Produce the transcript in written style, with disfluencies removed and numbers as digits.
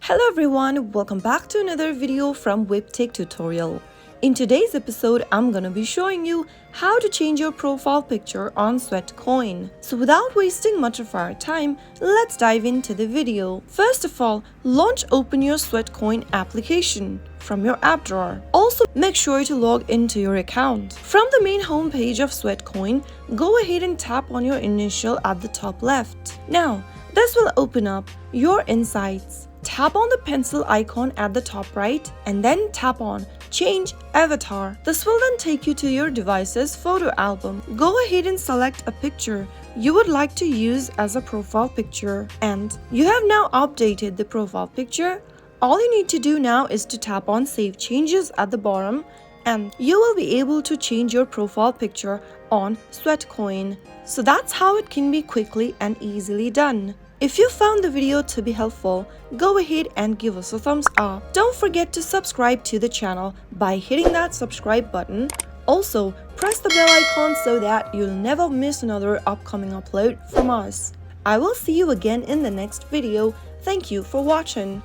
Hello everyone, welcome back to another video from Webtech Tutorial. In today's episode, I'm gonna be showing you how to change your profile picture on Sweatcoin. So without wasting much of our time, let's dive into the video. First of all, open your Sweatcoin application from your app drawer. Also, make sure to log into your account. From the main homepage of Sweatcoin, go ahead and tap on your initial at the top left. Now, this will open up your insights. Tap on the pencil icon at the top right and then tap on Change Avatar. This will then take you to your device's photo album. Go ahead and select a picture you would like to use as a profile picture. And you have now updated the profile picture. All you need to do now is to tap on Save Changes at the bottom and you will be able to change your profile picture on Sweatcoin. So that's how it can be quickly and easily done. If you found the video to be helpful, go ahead and give us a thumbs up. Don't forget to subscribe to the channel by hitting that subscribe button. Also, press the bell icon so that you'll never miss another upcoming upload from us. I will see you again in the next video. Thank you for watching.